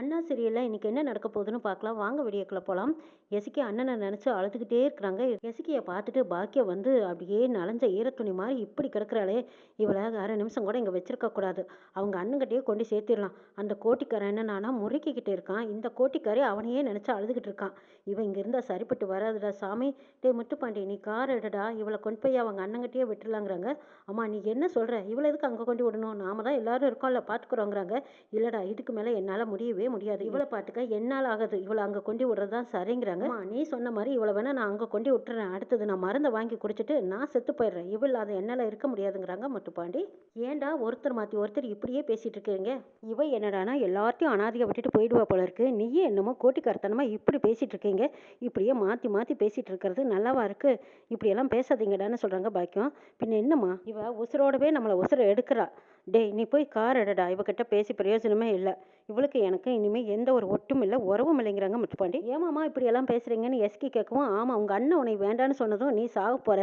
அண்ணா சீரியல்ல இன்னைக்கு என்ன நடக்க போகுதுன்னு பார்க்கலாம். வாங்க வீடியோக்குள்ள போலாம். எசிகி அண்ணனை நினைச்சு அழுதுகிட்டே இருக்கிறாங்க. எசிகிய பார்த்துட்டு பாக்கியம் வந்து அப்படியே நனைஞ்ச ஈரத்துணி மாதிரி இப்படி கிடக்குறாளே, இவளை அரை நிமிஷம் கூட இங்க வச்சிருக்க கூடாது. அவங்க அண்ணன்கிட்டயே கொண்டு சேர்த்திடலாம். அந்த கோட்டிக்காரன் என்னன்னா முறுக்கிக்கிட்டு இருக்கான். இந்த கோட்டிக்காரி அவனையே நினைச்சு அழுதுகிட்டு இருக்கான். இவன் இங்க இருந்தா சரிப்பட்டு வராதுடா சாமி. டேய் முத்துப்பாண்டி, நீ கார் எடுடா, இவளை கொண்டு போய் அவங்க அண்ணங்கிட்டயே விட்டுலாங்கிறாங்க. அம்மா நீ என்ன சொல்ற? இவளை எதுக்கு அங்க கொண்டு விடணும்? நாம தான் எல்லாரும் இருக்கோம்ல, பாத்துக்கிறோங்கிறாங்க. இல்லடா, இதுக்கு மேல என்னால முடியவே முடியாது. இவளை பாத்துக்க என்னால் ஆகுது. இவளை அங்க கொண்டு விடுறதுதான் சரிங்கிறாங்க. நீ சொன்ன மாதிரி இவளை வேணா நான் அங்க கொண்டு விட்டுறேன். அடுத்தது நான் மருந்தை வாங்கி குடிச்சிட்டு நான் செத்து போயிடுறேன். இவள் அதை என்னால இருக்க முடியாதுங்கிறாங்க முத்துப்பாண்டி. ஏன்டா ஒருத்தர் மாத்தி ஒருத்தர் இப்படியே பேசிட்டு இருக்கீங்க? இவ என்னடானா எல்லாத்தையும் அனாதையை விட்டுட்டு போயிடுவா போல இருக்கு. நீயே என்னமோ கோட்டிக்காரத்தனமா இப்படி பேசிட்டு இருக்கீங்க. இப்படியே மாத்தி மாத்தி பேசிட்டு இருக்கிறது நல்லாவா இருக்கு? இப்படியெல்லாம் பேசாதீங்கடான்னு சொல்றாங்க பாக்கியம். பின்ன என்னம்மா, இவ உசுரோடவே நம்மளை உசுரை எடுக்கிறா. டேய் நீ போய் கார் எடுடா, இவகிட்ட பேசி பிரயோஜனமே இல்லை. இவளுக்கு எனக்கு இனிமேல் எந்த ஒரு ஒட்டும் இல்லை, உறவும் இல்லைங்கிறாங்க முத்துப்பாண்டி. ஏமாம்மா இப்படி எல்லாம் பேசுறீங்கன்னு எஸ்கி கேட்கவும், ஆமாம் உங்கள் அண்ணன் உன்னை வேண்டான்னு சொன்னதும் நீ சாக போற.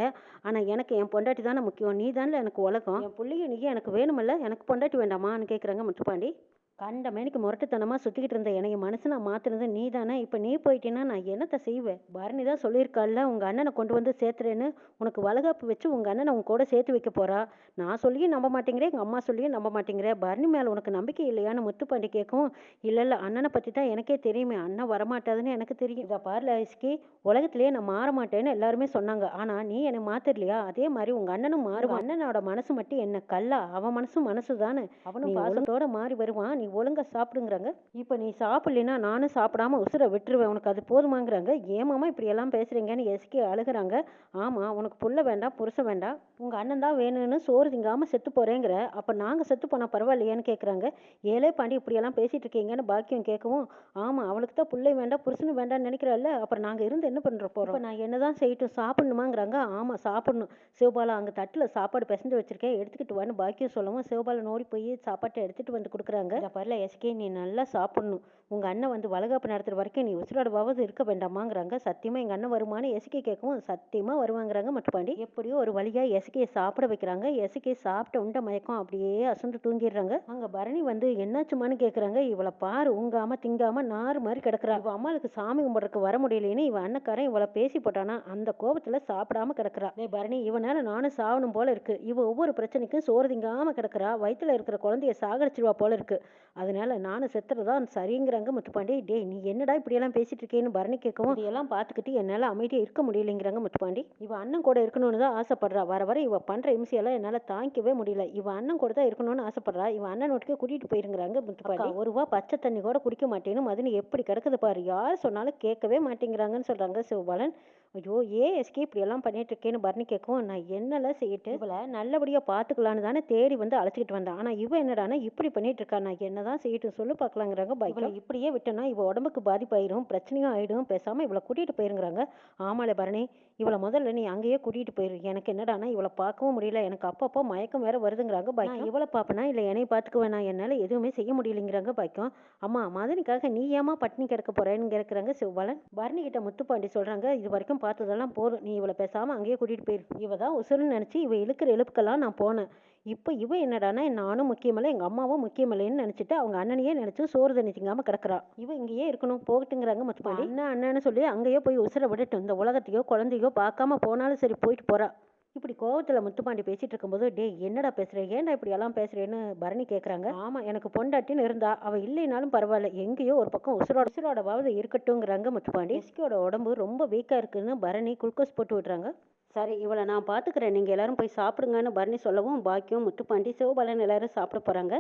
ஆனால் எனக்கு என் பொண்டாட்டி தானே முக்கியம். நீ தானே எனக்கு உலகம். என் பிள்ளைய நீ எனக்கு வேணுமில்ல, எனக்கு பொண்டாட்டி வேண்டாமான்னு கேட்குறாங்க முத்துப்பாண்டி. கண்ட மேனிக்கு முரட்டுத்தனமாக சுற்றிக்கிட்டு இருந்த என்னைய மனசு நான் மாற்றினது நீ தானே. இப்போ நீ போயிட்டீன்னா நான் என்னத்தை செய்வேன்? பரணி தான் சொல்லியிருக்காள்ல, உங்கள் அண்ணனை கொண்டு வந்து சேர்த்துறேன்னு. உனக்கு வளகாப்பு வச்சு உங்கள் அண்ணனை உங்க கூட சேர்த்து வைக்க போறா. நான் சொல்லியும் நம்ப மாட்டேங்கிறேன், எங்கள் அம்மா சொல்லியும் நம்ப மாட்டேங்கிறேன். பரணி மேலே உனக்கு நம்பிக்கை இல்லையான்னு முத்துப்பாண்டி கேட்கவும், இல்லை இல்லை, அண்ணனை பற்றி தான் எனக்கே தெரியுமே. அண்ணன் வரமாட்டாதுன்னு எனக்கு தெரியும். இதை பாருல ஐஸ்கி, உலகத்திலேயே நான் மாற மாட்டேன்னு எல்லாருமே சொன்னாங்க. ஆனால் நீ என்னை மாத்திரலையா? அதே மாதிரி உங்கள் அண்ணனும் மாறுவான். அண்ணனோட மனசு மட்டும் என்ன கல்லா? அவன் மனசு தானே. அவனும் பாசத்தோட மாறி வருவான். நீ ஒழுங்கா சாப்பிடுங்கிறாங்க. இப்போ நீ சாப்பிடலைன்னா நானும் சாப்பிடாம உசுரை விட்டுருவேன். உனக்கு அது போதுமாங்கிறாங்க. ஏமாமா இப்படி எல்லாம் பேசுறீங்கன்னு எஸ்கே அழுகுறாங்க. ஆமா, உனக்கு புள்ள வேண்டாம், புருஷன் வேண்டாம், உங்க அண்ணன் தான் வேணும்னு சோறு திங்காம செத்து போறேங்கிற. அப்ப நாங்க செத்து போனா பரவாயில்லையான்னு கேட்குறாங்க. ஏழே பாண்டி இப்படி எல்லாம் பேசிட்டு இருக்கீங்கன்னு பாக்கியம் கேட்கவும், ஆமா அவளுக்கு தான் பிள்ளை வேண்டாம் புருஷனும் வேண்டாம்னு நினைக்கிறாள்ல, அப்புறம் நாங்க இருந்து என்ன பண்ற போறோம்? இப்போ நான் என்னதான் செய்யட்டும்? சாப்பிடணுமாங்கிறாங்க. ஆமா சாப்பிடணும். சிவபாலா அங்க தட்டுல சாப்பாடு பிசைஞ்சு வச்சிருக்கேன், எடுத்துக்கிட்டு வான்னு பாக்கியம் சொல்லவும், சிவபாலன் ஓடி போய் சாப்பாட்டை எடுத்துட்டு வந்து கொடுக்குறாங்க. பரல எஸ்கே, நீ நல்லா சாப்பிடணும். உங்க அண்ணன் வந்து வளகாப்பு நடத்துற வரைக்கும் நீ உசுரோடவாவது இருக்க வேண்டாமாங்கிறாங்க. சத்தியமா எங்க அண்ணன் வருமானு எஸ்கே கேட்கவும், சத்தியமா வருவாங்கிறாங்க முத்துப்பாண்டி. எப்படியோ ஒரு வழியா எஸ்கே சாப்பிட வைக்கிறாங்க. எஸ்கே சாப்பிட்ட உண்ட மயக்கம் அப்படியே அசந்து தூங்கிடுறாங்க. அங்க பரணி வந்து என்னாச்சுமான்னு கேக்குறாங்க. இவளை பாரு, உங்காம திங்காம நாறு மாதிரி கிடக்குறா. இவ அம்மாளுக்கு சாமி கும்பிட்றதுக்கு வர முடியலன்னு இவன் அண்ணக்காரன் இவளை பேசி போட்டானா, அந்த கோபத்துல சாப்பிடாம கிடக்குறா. பரணி, இவனால நானும் சாவணும் போல இருக்கு. இவ ஒவ்வொரு பிரச்சனைக்கும் சோறு திங்காம கிடக்குறா. வயிற்றுல இருக்கிற குழந்தைய சாகடிச்சிருவா போல இருக்கு. அதனால நானும் செத்துறதான் சரிங்கிறாங்க முத்துப்பாண்டி. டேய் நீ என்னடா இப்படியெல்லாம் பேசிட்டு இருக்கேன்னு பரணி கேட்கவும், இதெல்லாம் பார்த்துக்கிட்டு என்னால் அமைதியாக இருக்க முடியலைங்கிறாங்க முத்துப்பாண்டி. இவ அண்ணன் கூட இருக்கணும்னு தான் ஆசைப்படுறா. வர வர இவ பண்ற இம்சையெல்லாம் என்னால் தாங்கிக்கவே முடியல. இவ அண்ணன் கூட தான் இருக்கணும்னு ஆசைப்படுறா. இவ அண்ணன் நோட்டுக்கு கூட்டிட்டு போயிருங்கிறாங்க முத்துப்பாண்டி. ஒரு ரூபா பச்சை தண்ணி கூட குடிக்க மாட்டேன்னு மதுன்னு எப்படி கிடக்குது பாரு. யார் சொன்னாலும் கேட்கவே மாட்டேங்கிறாங்கன்னு சொல்றாங்க சிவபாலன். ஐயோ ஏன் எஸ்கே இப்படி எல்லாம் பண்ணிட்டு இருக்கேன்னு பரணி கேட்கவும், நான் என்னெல்லாம் செய்யிட்டு இவளை நல்லபடியா பாத்துக்கலான்னு தானே தேடி வந்து அழைச்சிக்கிட்டு வந்தேன். ஆனா இவ என்னடானா இப்படி பண்ணிட்டு இருக்கா. நான் என்னதான் செய்யட்டும் சொல்லு பார்க்கலாங்கிறாங்க. இவளை இப்படியே விட்டோன்னா இவ உடம்புக்கு பாதிப்பாயிரும், பிரச்சனையும் ஆயிடும். பேசாம இவளை கூட்டிட்டு போயிருங்கிறாங்க. ஆமால பரணி, இவளை முதல்ல நீ அங்கேயே கூட்டிட்டு போயிரு. எனக்கு என்னடானா இவளை பார்க்கவும் முடியல, எனக்கு அப்பப்போ மயக்கம் வேற வருதுங்கிறாங்க பாக்கியம். இவளை பாப்பனா இல்லை என்னை பார்த்துக்குவேன், நான் என்னால எதுவுமே செய்ய முடியலைங்கிறாங்க பாக்கியம். அம்மா மதனிக்காக நீ ஏமா பட்டினி கிடக்க போறேன்னு கேட்குறாங்க சிவபாலன். பரணி கிட்ட முத்துப்பாண்டி சொல்றாங்க, இது வரைக்கும் பார்த்ததெல்லாம் போதும், நீ இவளை பேசாம அங்கேயே கூட்டிட்டு போயிரு. இவ தான் உசுருன்னு நினைச்சு இவ இழுக்கிற இழுப்புக்கெல்லாம் நான் போனேன். இப்போ இவ என்னடானா நானும் முக்கியமில்லை, எங்க அம்மாவும் முக்கியமில்லைன்னு நினைச்சிட்டு அவங்க அண்ணனையே நினைச்சு சோறு தண்ணி திங்காம கிடக்குறா. இவ இங்கேயே இருக்கணும், போகட்டுங்கிறாங்க முத்துப்பாண்டி. அண்ணன் அண்ணன்னு சொல்லி அங்கேயே போய் உசுரை விடட்டும். இந்த உலகத்தையோ குழந்தையோ பார்க்காம போனாலும் சரி, போயிட்டு போறா. இப்படி கோவத்துல முத்துப்பாண்டி பேசிட்டு இருக்கும்போது, டே என்னடா பேசுற, ஏன்டா இப்படி எல்லாம் பேசுறேன்னு பரணி கேட்குறாங்க. ஆமா எனக்கு பொண்டாட்டின்னு இருந்தா அவ இல்லைனாலும் பரவாயில்ல, எங்கேயோ ஒரு பக்கம் உசுரோடவாவது இருக்கட்டும்ங்கிறாங்க முத்துப்பாண்டி. எஸ்கியோட உடம்பு ரொம்ப வீக்கா இருக்குன்னு பரணி குளுக்கோஸ் போட்டு விடுறாங்க. சரி இவளை நான் பார்த்துக்கிறேன், நீங்கள் எல்லாரும் போய் சாப்பிடுங்கன்னு பரணி சொல்லவும், பாக்கியம் முத்துப்பாண்டி சிவபாலன் எல்லாரும் சாப்பிட போகிறாங்க.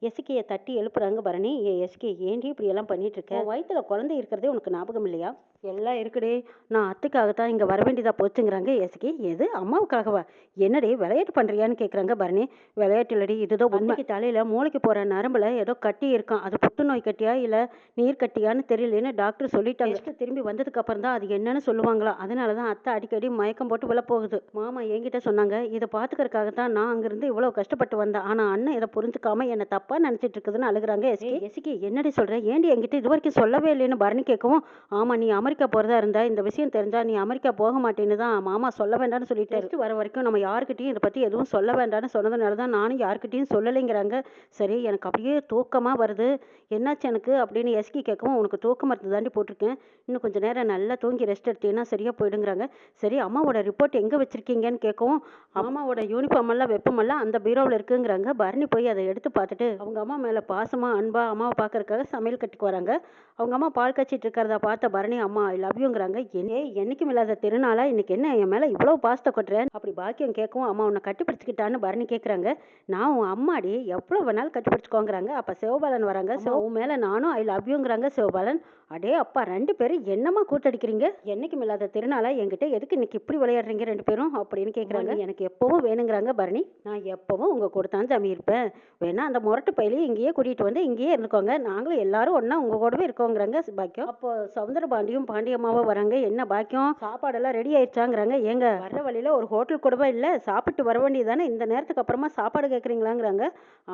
எஸ்கியை தட்டி எழுப்புறாங்க பரணி. எஸ்கி ஏன்டி இப்படி எல்லாம் பண்ணிட்டு இருக்க? வயிற்றுல குழந்தை இருக்கிறதே உனக்கு ஞாபகம் இல்லையா? எல்லாம் இருக்குடே, நான் அத்தைக்காகத்தான் இங்கே வர வேண்டியதா போச்சுங்கிறாங்க எஸ்கி. எது அம்மாவுக்காகவா? என்னடே விளையாட்டு பண்ணுறியான்னு கேட்குறாங்க பரணி. விளையாட்டு இல்லடி, இதுதான் உண்மைக்கு. தலையில் மூளைக்கு போகிற நரம்பில் ஏதோ கட்டி இருக்கான். அது புற்றுநோய் கட்டியா இல்லை நீர் கட்டியான்னு தெரியலன்னு டாக்டர் சொல்லிட்டாங்க. திரும்பி வந்ததுக்கு அப்புறம் தான் அது என்னன்னு சொல்லுவாங்களா. அதனால தான் அத்தை அடிக்கடி மயக்கம் போட்டு போகுது. மாமா என்கிட்ட சொன்னாங்க, இதை பார்த்துக்கறதுக்காக தான் நான் அங்கிருந்து இவ்வளவு கஷ்டப்பட்டு வந்தேன். ஆனா அண்ணன் இதை புரிஞ்சுக்காம என்ன தப்பா நினைச்சிட்டு இருக்குதுன்னு அழுகுறாங்க எஸ்கி. எஸ்கி என்னடி சொல்ற? ஏண்டி என்கிட்ட இது வரைக்கும் சொல்லவே இல்லைன்னு பரணி கேட்கவும், ஆமா நீ அமெரிக்கா போறதா இருந்தா இந்த விஷயம் தெரிஞ்சா நீ அமெரிக்கா போக மாட்டேன்னு தான் மாமா சொல்ல வேண்டாம்னு சொல்லிட்டு டெஸ்ட் வர வரைக்கும் நம்ம யாருக்கிட்டையும் இதை பத்தி எதுவும் சொல்ல வேண்டாம்னு சொன்னதுனால தான் நானும் யாருக்கிட்டையும் சொல்லலைங்கிறாங்க. சரி எனக்கு அப்படியே தூக்கமா வருது, என்னாச்சு எனக்கு அப்படின்னு எஸ்கி கேட்கவும், உனக்கு தூக்க மருந்து தாண்டி போட்டிருக்கேன், இன்னும் கொஞ்சம் நேரம் நல்லா தூங்கி ரெஸ்ட் எடுத்தீங்கன்னா சரியா போயிடுங்கிறாங்க. சரி அம்மாவோட ரிப்போர்ட் எங்கே வச்சிருக்கீங்கன்னு கேட்கவும், அம்மாவோட யூனிஃபார்ம் எல்லாம் வெப்பமெல்லாம் அந்த பீரோவில் இருக்குங்கிறாங்க. பரணி போய் அதை எடுத்து பார்த்துட்டு அவங்க அம்மா மேலே பாசமாக அன்பா அம்மாவை பார்க்கறதுக்காக சமையல் கட்டுக்கு வராங்க. அவங்க அம்மா பால் காய்ச்சிட்டு இருக்கிறத பார்த்த பரணி, அம்மா ஐ லவ் யூங்கிறாங்க. என்னைக்கும் இல்லாத திருநாளா இன்னைக்கு என்ன என் மேலே இவ்வளோ பாசத்தை கொட்டுறேன் அப்படி பாக்கியம் கேட்கவும், அம்மா உன்னை கட்டிப்பிடிச்சிக்கிட்டான்னு பரணி கேட்குறாங்க. நான் உன் அம்மாடி எவ்வளோ வேணாலும் கட்டிப்பிடிச்சிக்கோங்கிறாங்க. அப்போ சிவபாலன் வராங்க. உன் மேலே நானும் ஐ லவ் யூங்கிறாங்க சிவபாலன். அடே அப்பா, 2 பேரும் என்னம்மா கூட்டடிக்கிறீங்க? என்னைக்கும் இல்லாத திருநாளா என்கிட்ட எதுக்கு இன்னைக்கு இப்படி விளையாடுறீங்க 2 பேரும் அப்படின்னு கேட்குறாங்க. எனக்கு எப்பவும் வேணுங்கிறாங்க பரணி. நான் எப்பவும் உங்க கூட தான் ஜாமி இருப்பேன், வேணா அந்த முரட்டு பயிலையும் இங்கேயே கூட்டிகிட்டு வந்து இங்கேயே இருந்துக்கோங்க, நாங்களும் எல்லாரும் ஒன்றா உங்கள் கூடவே இருக்கோங்கிறாங்க பாக்கியம். அப்போ சவுந்தரபாண்டியும் பாண்டியம்மாவும் வராங்க. என்ன பாக்கியம், சாப்பாடெல்லாம் ரெடி ஆயிடுச்சாங்கிறாங்க. ஏங்க வர்ற வழியில் ஒரு ஹோட்டல் கூடவா இல்லை, சாப்பிட்டு வர வேண்டியது தானே, இந்த நேரத்துக்கு அப்புறமா சாப்பாடு கேட்குறீங்களாங்கிறாங்க.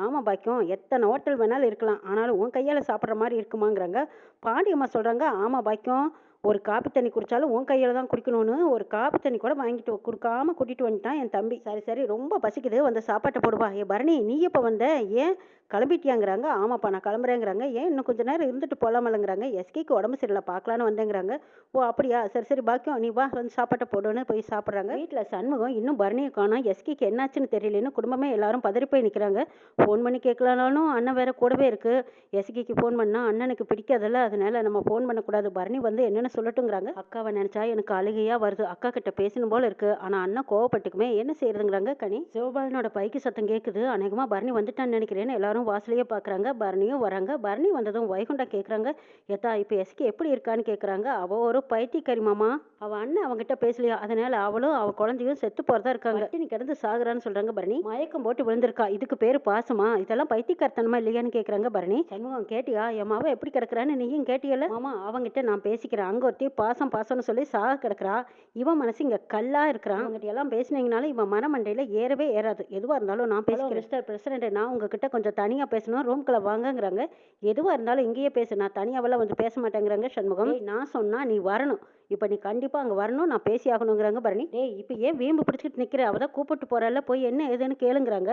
ஆமாம் பாக்கியம், எத்தனை ஹோட்டல் வேணாலும் இருக்கலாம், ஆனாலும் உன் கையால் சாப்பிட்ற மாதிரி இருக்குமாங்கிறாங்க. பாண்டியம்மா சொல்கிறாங்க, ஆமாம் பாக்கியம், ஒரு காப்பி தண்ணி குடித்தாலும் உன் கையில் தான் குடிக்கணும்னு ஒரு காப்பி தண்ணி கூட வாங்கிட்டு கொடுக்காம கூட்டிகிட்டு வந்துட்டான் என் தம்பி. சரி சரி ரொம்ப பசிக்குது, வந்து சாப்பாட்டை போடுவா. ஏ பரணி, நீ எப்போ வந்த, ஏன் கிளம்பிட்டியாங்கிறாங்க. ஆமாப்பா நான் கிளம்புறேங்கிறாங்க. ஏன் இன்னும் கொஞ்சம் நேரம் இருந்துட்டு போகலாமலங்கிறாங்க. எஸ்கிக்கு உடம்பு சரியில்லை பார்க்கலான்னு வந்தேங்கிறாங்க. ஓ அப்படியா, சரி சரி பாக்கியம் நீ வா, வந்து சாப்பாட்டை போடுன்னு போய் சாப்பிட்றாங்க. வீட்டில் சண்முகம் இன்னும் பரணியை காணோம், எஸ்கிக்கு என்னாச்சுன்னு தெரியலன்னு குடும்பமே எல்லாரும் பதறி போய் நிற்கிறாங்க. ஃபோன் பண்ணி கேட்கலானாலும் அண்ணன் வேற கூடவே இருக்கு. எஸ்கிக்கு ஃபோன் பண்ணால் அண்ணனுக்கு பிடிக்காதல்ல, அதனால நம்ம ஃபோன் பண்ணக்கூடாது, பரணி வந்து என்னென்னு சொல்லட்டுங்கிறாங்க. அக்காவை நினச்சா எனக்கு அழுகையாக வருது, அக்கா கிட்ட பேசணும் போல இருக்கு, ஆனால் அண்ணன் கோவப்பட்டுக்குமே, என்ன செய்யறதுங்கிறாங்க கனி. சிவபாலனோட பைக்கு சத்தம் கேட்குது, அநேகமாக பரணி வந்துட்டான்னு நினைக்கிறேன்னு எல்லாரும் வாசலையே பார்க்குறாங்க. பரணியும் வராங்க. பரணி வந்ததும் வைகுண்டா கேட்குறாங்க, ஏத்தா இப்போ எஸ்கி எப்படி இருக்கான்னு கேட்குறாங்க. அவள் ஒரு பைத்தியக்காரி மாமா, அவள் அண்ணன் அவங்ககிட்ட பேசலையா, அதனால அவளும் அவள் குழந்தையும் செத்து போகிறதா இருக்காங்க, நீ கிடந்து சாகுறான்னு சொல்கிறாங்க. பரணி மயக்கம் போட்டு விழுந்திருக்கா, இதுக்கு பேர் பாசமா, இதெல்லாம் பைத்தியக்காரத்தனமா இல்லையான்னு கேட்குறாங்க. பரணி சண்முகம் கேட்டியா, என் மாவை எப்படி கிடக்குறான்னு நீயும் கேட்டியல. மாமா அவங்ககிட்ட நான் பேசிக்கிறேன், அங்கே ஒருத்தி பாசம் பாசம்னு சொல்லி சாக கிடக்குறா, இவன் மனசு இங்கே கல்லாக இருக்கிறான், அவங்ககிட்ட எல்லாம் பேசினீங்கனாலும் இவன் மனமண்டையில் ஏறவே ஏறாது, எதுவாக இருந்தாலும் நான் பேசுகிறேன் மிஸ்டர் பிரசிடென்ட், நான் உங்ககிட்ட கொஞ்சம் தனியாக பேசணும், ரூம்குள்ளே வாங்கங்கிறாங்க. எதுவாக இருந்தாலும் இங்கேயே பேசு, நான் தனியாவெல்லாம் வந்து பேச மாட்டேங்கிறாங்க சண்முகம். நான் சொன்னா நீ வரணும், இப்போ நீ கண்டிப்பாக அங்கே வரணும், நான் பேசி ஆகணுங்கிறாங்க. பரணி டேய் இப்போ ஏன் வீம்பு பிடிச்சிட்டு நிற்கிற, அவள் தான் கூப்பிட்டு போகிறால, போய் என்ன ஏதுன்னு கேளுங்கிறாங்க.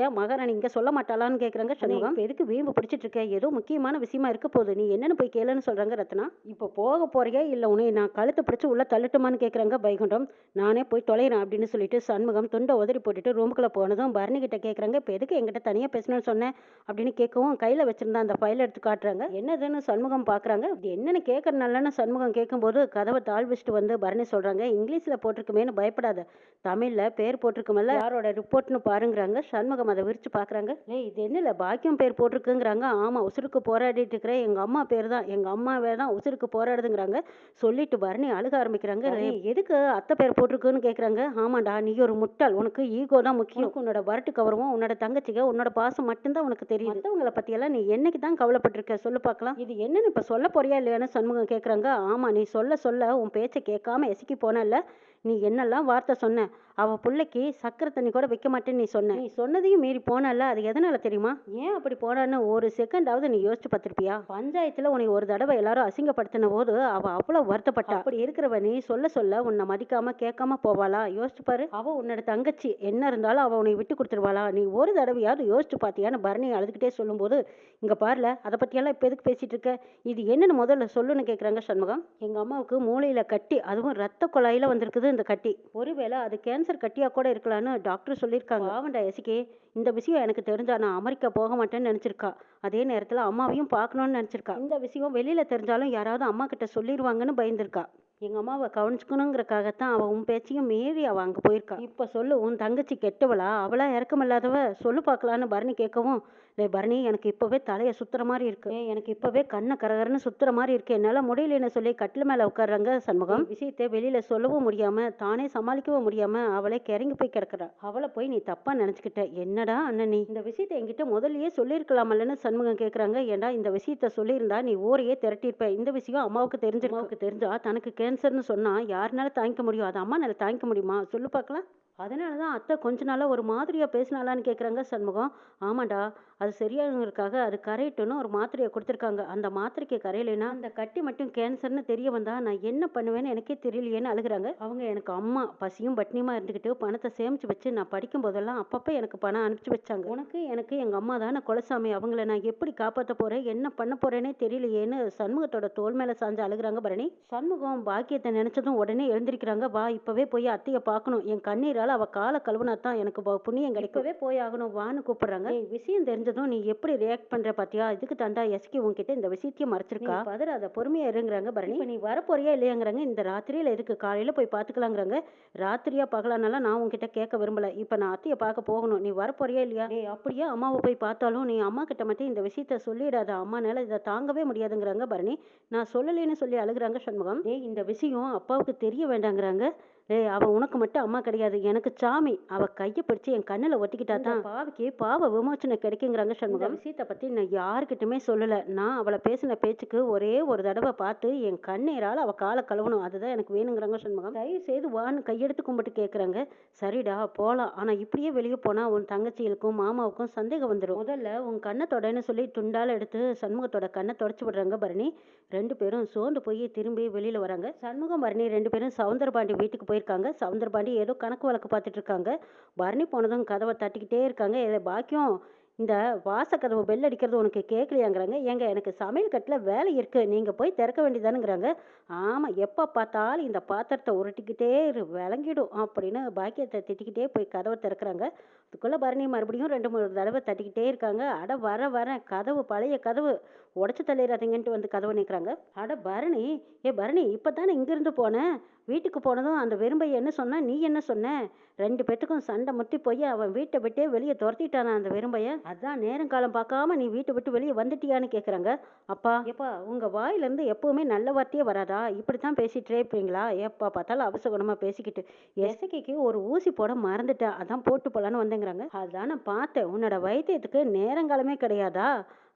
ஏன் மகாராணி இங்கே சொல்ல மாட்டாளான்னு கேட்குறாங்க சண்முகம். இப்போ எதுக்கு வீம்பு பிடிச்சிட்டு இருக்க, ஏதோ முக்கியமான விஷயமா இருக்க போகுது, நீ என்னென்னு போய் கேளுன்னு சொல்கிறாங்க ரத்னா. இப்போ போக போறியா இல்லை உன்னை நான் கழுத்தை பிடிச்சி உள்ள தள்ளுட்டுமான்னு கேட்குறாங்க வைகுண்டம். நானே போய் தொலைகிறேன் அப்படின்னு சொல்லிட்டு சண்முகம் துண்டை உதறி போட்டுட்டு ரூமுக்குள்ளே போனதும் பரணி கிட்ட கேட்குறாங்க, இப்போ எதுக்கு எங்கிட்ட தனியாக பேசணும்னு சொன்னேன் அப்படின்னு கேட்கவும், கையில் வச்சிருந்தா அந்த ஃபைலை எடுத்து காட்டுறாங்க. என்னதுன்னு சண்முகம் பார்க்குறாங்க. இது என்னென்னு கேட்கறனாலன்னு சண்முகம் கேட்கும்போது கதவை தாழ் வச்சுட்டு வந்து பரணி சொல்கிறாங்க, இங்கிலீஷில் போட்டிருக்குமேனு பயப்படாத, தமிழில் பேர் போட்டிருக்குமல்ல, யாரோட ரிப்போர்ட்னு பாருங்கிறாங்க. சண்முகம் அதை விரிச்சு பார்க்குறாங்க. இது என்ன பாக்கியம் பேர் போட்டிருக்குங்கிறாங்க. ஆமாம், உசுருக்கு போராடிட்டு இருக்கிற எங்கள் அம்மா பேர் தான், எங்கள் அம்மாவே தான் உசுருக்கு போராடுதுங்கிறாங்க. சொல்லிட்டு பரணி அழுக ஆரம்பிக்கிறாங்க. எதுக்கு அத்தை பேர் போட்டிருக்குன்னு கேட்குறாங்க. ஆமாண்டா நீ ஒரு முட்டாள், உனக்கு ஈகோ தான் முக்கியம், உன்னோட வரட்டு கவரவும் உன்னோட தங்கச்சிங்க உன்னோட பாசம் மட்டும்தான் உனக்கு தெரியுது, மற்றவங்களை பற்றியெல்லாம் நீ என்னைக்கு தான் கவலைப்பட்டிருக்க சொல்லு பார்க்கலாம், இது என்னன்னு இப்போ சொல்ல போறியா இல்லையான்னு சண்முகம் கேட்குறாங்க. ஆமாம், நீ சொல்ல சொல்ல உன் பேச்சை கேட்காம எசிக்கி போனல, நீ என்னெல்லாம் வார்த்தை சொன்ன, அவள் பிள்ளைக்கு சக்கரை தண்ணி கூட வைக்க மாட்டேன்னு நீ சொன்ன, நீ சொன்னதையும் மீறி போனல, அது எதனால தெரியுமா, ஏன் அப்படி போனான்னு ஒரு செகண்டாவது நீ யோசிச்சு பார்த்திருப்பியா, பஞ்சாயத்துல உன்னை ஒரு தடவை எல்லாரும் அசிங்கப்படுத்தின போது அவள் அவ்வளோ வருத்தப்பட்டா, அப்படி இருக்கிறவ நீ சொல்ல சொல்ல உன்னை மதிக்காம கேட்காம போவாளா, யோசிச்சு பாரு, அவள் உன்னோட தங்கச்சி, என்ன இருந்தாலும் அவள் உன்னை விட்டு கொடுத்துருவாளா, நீ ஒரு தடவையாவது யோசிச்சு பார்த்தியான்னு பரணி அழுதுகிட்டே சொல்லும்போது, இங்கே பாருல அதை பற்றியெல்லாம் இப்போ எதுக்கு பேசிட்டு இருக்க, இது என்னன்னு முதல்ல சொல்லுன்னு கேட்குறாங்க சண்முகம். எங்கள் அம்மாவுக்கு மூளையில் கட்டி, அதுவும் ரத்த குழாயில் வந்திருக்குது இந்த கட்டி, ஒருவேளை அது கேன்சர் கட்டியாக கூட இருக்கலான்னு டாக்டர் சொல்லியிருக்காங்க. ஆவண்டா எசிகே, இந்த விஷயம் எனக்கு தெரிஞ்சா நான் அமெரிக்கா போக மாட்டேன்னு நினச்சிருக்கா, அதே நேரத்தில் அம்மாவையும் பார்க்கணுன்னு நினச்சிருக்கா, இந்த விஷயம் வெளியில் தெரிஞ்சாலும் யாராவது அம்மா கிட்ட சொல்லிடுவாங்கன்னு பயந்துருக்கா, எங்கள் அம்மாவை கவனிச்சுக்கணுங்கிறக்காகத்தான் அவள் உன் பேச்சையும் மீறி அவள் அங்கே போயிருக்கா, இப்போ சொல்லு உன் தங்கச்சி கெட்டவளா, அவளா இறக்கமில்லாதவ, சொல்லு பார்க்கலான்னு பரணி கேட்கவும், இல்லை பரணி எனக்கு இப்போவே தலையை சுற்றுற மாதிரி இருக்கு, எனக்கு இப்போவே கண்ணை கரகரன்னு சுற்றுற மாதிரி இருக்கு, என்னால் முடியலன்னு சொல்லி கட்டில் மேலே உட்காடுறாங்க சண்முகம். விஷயத்தை வெளியில் சொல்லவும் முடியாமல் தானே சமாளிக்கவும் முடியாமல் அவளே கிறங்கி போய் கிடக்குறா, அவளை போய் நீ தப்பாக நினச்சிக்கிட்ட, என்னடா அண்ணன் நீ இந்த விஷயத்தை என்கிட்ட முதல்லயே சொல்லியிருக்கலாமல்லன்னு சண்முகம் கேட்குறாங்க. ஏண்டா இந்த விஷயத்த சொல்லியிருந்தா நீ ஊரையே திரட்டியிருப்ப, இந்த விஷயம் அம்மாவுக்கு தெரிஞ்சா தனக்கு கேன்சர்னு சொன்னா யாருனால தாங்கிக்க முடியும்? அது அம்மானால தாங்கிக்க முடியுமா? சொல்லு பார்க்கலாம். அதனால தான் அத்தை கொஞ்ச நாளா ஒரு மாதிரியா பேசினாளான்னு கேட்குறாங்க சண்முகம். ஆமாண்டா, அது சரியாகறதுக்காக அது கரையட்டும்னு ஒரு மாத்திரைய குடுத்துருக்காங்க. அந்த மாத்திரைக்கு கரையலைன்னா, அந்த கட்டி மட்டும் கேன்சர்ன்னு தெரிய வந்தா நான் என்ன பண்ணுவேன்னு எனக்கே தெரியலையேன்னு அழுகுறாங்க. அவங்க எனக்கு அம்மா. பசியும் பட்னியுமா இருந்துக்கிட்டு பணத்த சேமிச்சு வச்சு நான் படிக்கும்போதெல்லாம் அப்பப்ப எனக்கு பணம் அனுப்பிச்சு வச்சாங்க. உனக்கு எனக்கு எங்க அம்மா தான குலசாமி. அவங்கள நான் எப்படி காப்பாத்த போறேன்? என்ன பண்ண போறேன்னே தெரியலையேன்னு சண்முகத்தோட தோள் மேல சாஞ்சு அழுகுறாங்க பரணி. சண்முகம் பாக்கியத்த நினைச்சதும் உடனே எழுந்திருக்கிறாங்க. வா இப்பவே போய் அத்தைய பார்க்கணும். என் கண்ணீரால அவ கால கழுவுனா தான் எனக்கு புண்ணியம் கிடைக்கும். இப்பவே போய் ஆகணும் வான்னு கூப்பிடுறாங்க. ஏய் விஷயம் தெரிஞ்சதும் நீ எப்படி ரியாக்ட் பண்ற பாத்தியா? இதுக்கு தாண்டா எஸ்கே உன்கிட்ட இந்த விஷயத்தையும் மறைச்சிருக்கா. பதறாத பொறுமையா இருங்கறாங்க பரணி. இப்ப நீ வரப்போறியா இல்லையாங்கறாங்க. இந்த ராத்திரியில எதுக்கு? காலையில போய் பாத்துக்கலாங்கறாங்க. ராத்திரியா பகலானாலும் நான் உன்கிட்ட கேட்க விரும்பல. இப்ப நான் அத்தைய பார்க்க போகணும். நீ வரப்போறியா இல்லையா? ஏய் அப்படியே அம்மாவை போய் பார்த்தாலும் நீ அம்மா கிட்ட மட்டும் இந்த விஷயத்த சொல்லிடாத. அம்மானால இதை தாங்கவே முடியாதுங்கறாங்க பரணி. நான் சொல்லலைன்னு சொல்லி அழுகுறாங்க சண்முகம். ஏய் இந்த விஷயம் அப்பாவுக்கு தெரிய வேண்டாங்கறாங்க. ஏய் அவ உனக்கு மட்டும் அம்மா கிடையாது, எனக்கு சாமி. அவ கையை பிடிச்சு என் கண்ணுல ஒத்திக்கிட்டா தான் பாவிக்கு பாவ விமோச்சனை கிடைக்குங்கிறாங்க சண்முகம். இந்த விஷயத்தை பத்தி நான் யாருக்கிட்டுமே சொல்லல. நான் அவளை பேசின பேச்சுக்கு ஒரே ஒரு தடவை பார்த்து என் கண்ணீரால் அவ காலை கழுவணும், அதுதான் எனக்கு வேணுங்கிறாங்க சண்முகம். தயவு செய்து வான்னு கையெடுத்து கும்பிட்டு கேட்குறாங்க. சரிடா போலாம், ஆனா இப்படியே வெளியே போனா உன் தங்கச்சிகளுக்கும் மாமாவுக்கும் சந்தேகம் வந்துடும். முதல்ல உன் கண்ணை தொடன்னு சொல்லி துண்டால எடுத்து சண்முகத்தோட கண்ணை தொடச்சு விடுறாங்க பரணி. ரெண்டு பேரும் சோர்ந்து போய் திரும்பி வெளியில வராங்க. சண்முகம் பரணி ரெண்டு பேரும் சவுந்தரபாண்டி வீட்டுக்கு போயிருக்காங்க. சவுந்தரபாண்டி ஏதோ கணக்கு வழக்கு பார்த்துட்டு இருக்காங்க. பரணி போனதும் கதவை தட்டிக்கிட்டே இருக்காங்க. பாக்கியம் இந்த வாசக்கதவு பெல் அடிக்கிறது உனக்கு கேட்கலையாங்கிறாங்க. ஏங்க எனக்கு சமையல் கட்டில் வேலை இருக்கு, நீங்க போய் திறக்க வேண்டியதானுங்கிறாங்க. ஆமா எப்போ பார்த்தாலும் இந்த பாத்திரத்தை உருட்டிக்கிட்டே விளங்கிடும் அப்படின்னு பாக்கியத்தை திட்டிக்கிட்டே போய் கதவை திறக்கிறாங்க. அதுக்குள்ள பரணி மறுபடியும் ரெண்டு மூணு தடவை தட்டிக்கிட்டே இருக்காங்க. அட வரேன், கதவு பழைய கதவு உடச்சு தள்ளிடாதீங்கன்ட்டு வந்து கதவை நிற்கிறாங்க. அட பரணி, பரணி இப்பதானே இங்கிருந்து போனேன். வீட்டுக்கு போனதும் அந்த வெறும்பைய என்ன சொன்னா, நீ என்ன சொன்ன? ரெண்டு பேத்துக்கும் சண்டை முட்டி போய் அவன் வீட்டை விட்டே வெளியே துரத்திட்டானா அந்த வெறும்பைய. அதான் நேரம் காலம் பார்க்காம நீ வீட்டை விட்டு வெளியே வந்துட்டியான்னு கேட்குறாங்க. அப்பா எப்பா உங்க வாயிலிருந்து எப்பவுமே நல்ல வார்த்தையே வராதா? இப்படித்தான் பேசிட்டே இருப்பீங்களா? எப்பா பார்த்தாலும் அவசகுணமா பேசிக்கிட்டு. எசக்கைக்கு ஒரு ஊசி போட மறந்துட்டேன், அதான் போட்டு போலான்னு வந்தேங்கிறாங்க. அதான் நான் பார்த்தேன், உன்னோட வைத்தியத்துக்கு நேரங்காலமே கிடையாதா?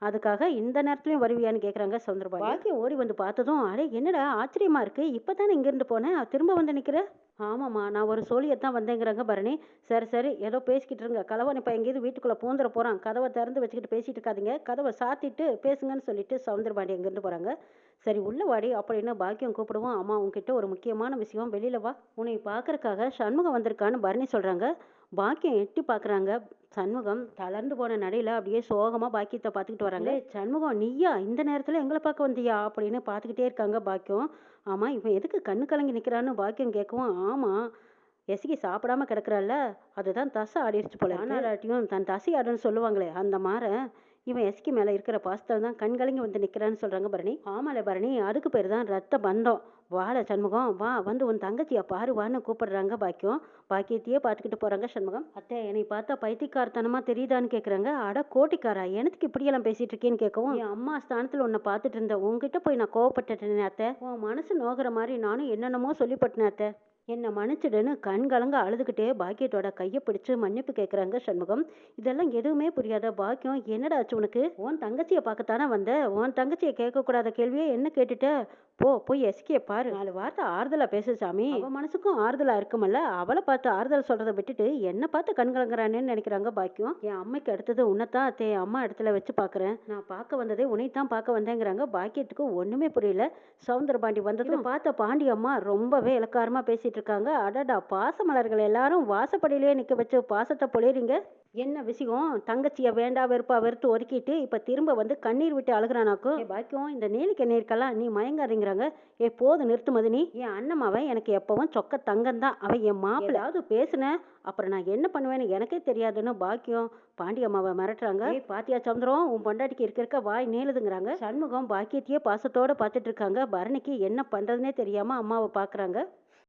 அதுக்காக இந்த நேரத்துலயும் வருவியான்னு கேட்குறாங்க சவுந்தரபாண்டி. பாக்கியம் ஓடி வந்து பார்த்ததும், அடே என்னடா ஆச்சரியமா இருக்கு, இப்பதானே இங்கிருந்து போனேன், திரும்ப வந்து நிற்கிற? ஆமாம்மா நான் ஒரு சோழியத்தான் வந்தேங்கிறாங்க பரணி. சரி சரி ஏதோ பேசிக்கிட்டு இருங்க, கலவன் இப்போ எங்கேயாவது வீட்டுக்குள்ளே பூந்துட போகிறான், கதவை திறந்து வச்சுக்கிட்டு பேசிட்டு இருக்காதீங்க, கதவை சாத்திட்டு பேசுங்கன்னு சொல்லிட்டு சவுந்தரபாண்டி எங்கேருந்து போகிறாங்க. சரி உள்ள வாடி அப்படின்னு பாக்கியம் கூப்பிடுவோம். அம்மா உங்ககிட்ட ஒரு முக்கியமான விஷயம், வெளியில வா, உன்னை பார்க்கறக்காக சண்முகம் வந்திருக்கான்னு பரணி சொல்கிறாங்க. பாக்கியம் எட்டி பார்க்குறாங்க. சண்முகம் தளர்ந்து போன நடையில அப்படியே சோகமா பாக்கியத்தை பார்த்துக்கிட்டு வராங்க. சண்முகம் நீயா இந்த நேரத்துல எங்களை பார்க்க வந்தியா அப்படின்னு பார்த்துக்கிட்டே இருக்காங்க பாக்கியம். ஆமா இவன் எதுக்கு கண்ணு கலங்கி நிக்கிறான்னு பாக்கியம் கேட்கவும், ஆமா எசகி சாப்பிடாம கிடக்குறாள்ல, அதுதான் தசை ஆடிடுச்சு போல. ஆனாராட்டியும் தன் தசை ஆடுன்னு சொல்லுவாங்களே அந்த மாதிரி இவன் எஸ்கி மேல இருக்கிற பாசத்தில் தான் கண்கலங்கி வந்து நிக்கிறான்னு சொல்றாங்க பரணி. ஆமால பரணி, அதுக்கு பேர் தான் ரத்த பந்தம். வாழ சண்முகம் வா, வந்து உன் தங்கச்சியா பாரு வான்னு கூப்பிடுறாங்க பாக்கியம். பாக்கியத்தையே பார்த்துக்கிட்டு போறாங்க சண்முகம். அத்தை என்னை பார்த்தா பைத்தியக்காரத்தனமா தெரியுதான்னு கேட்குறாங்க. அட கோட்டிக்காரா, எனக்கு இப்படியெல்லாம் பேசிட்டு இருக்கேன்னு கேட்கவும், என் அம்மா ஸ்தானத்தில் உன்னை பார்த்துட்டு இருந்தேன், உங்ககிட்ட போய் நான் கோவப்பட்டுட்டேனே அத்தை, உன் மனசு நோகிற மாதிரி நானும் என்னென்னமோ சொல்லிப்பட்டேன் அத்தை, என்னை மன்னிச்சிடுன்னு கண் கலங்க அழுதுகிட்டே பாக்கியத்தோட கையை பிடிச்சு மன்னிப்பு கேட்குறாங்க சண்முகம். இதெல்லாம் எதுவுமே புரியாத பாக்கியம், என்னடா ஆச்சு உனக்கு? உன் தங்கச்சியை பார்க்கத்தானே வந்த, உன் தங்கச்சியை கேட்கக்கூடாத கேள்வியே என்ன கேட்டுட்ட? போய் எஸ்கிய பாரு, 4 வார்த்தை ஆறுதலா பேசு சாமி. அவன் மனசுக்கும் ஆறுதலா இருக்குமல்ல, அவளை பார்த்து ஆறுதல் சொல்றதை விட்டுட்டு என்ன பார்த்து கண் கலங்குறானேன்னு நினைக்கிறாங்க பாக்கியம். என் அம்மைக்கு அடுத்தது உன்னைத்தான் அத்தை அம்மா இடத்துல வச்சு பார்க்குறேன், நான் பார்க்க வந்ததே உன்னைத்தான் பார்க்க வந்தேங்கிறாங்க. பாக்கியத்துக்கு ஒண்ணுமே புரியல. சவுந்தரபாண்டி வந்ததும் பார்த்த பாண்டி அம்மா ரொம்பவே இலக்காரமா பேசிட்டு இருக்காங்க. அடடா, பாசமலர்கள் எல்லாரும் வாசப்படியிலேயே நிக்க வச்சு பாசத்தை பொழியறீங்க, என்ன விஷயம்? தங்கச்சியை வேண்டா வெறுப்பா வெறுத்து ஒதுக்கிட்டு இப்ப திரும்ப வந்து கண்ணீர் விட்டு அழுகிறானாக்கும். பாக்கியம் இந்த நீலிக்க நீர்க்கெல்லாம் நீ மயங்காதீங்கிறாங்க. போது நிறுத்து மதினி, என் அண்ணமாவன் எனக்கு எப்பவும் சொக்க தங்கம் தான், அவன் என் மாப்பிள்ளாவது பேசுன அப்புறம் நான் என்ன பண்ணுவேன்னு எனக்கே தெரியாதுன்னு பாக்கியம் பாண்டி அம்மாவை மிரட்டுறாங்க. பாத்தியா சந்திரம், உன் பொண்டாட்டிக்கு இருக்க வாய் நீளுதுங்கிறாங்க. சண்முகம் பாக்கியத்தையே பாசத்தோட பார்த்துட்டு இருக்காங்க. பரணிக்கு என்ன பண்றதுன்னே தெரியாம அம்மாவை பாக்குறாங்க.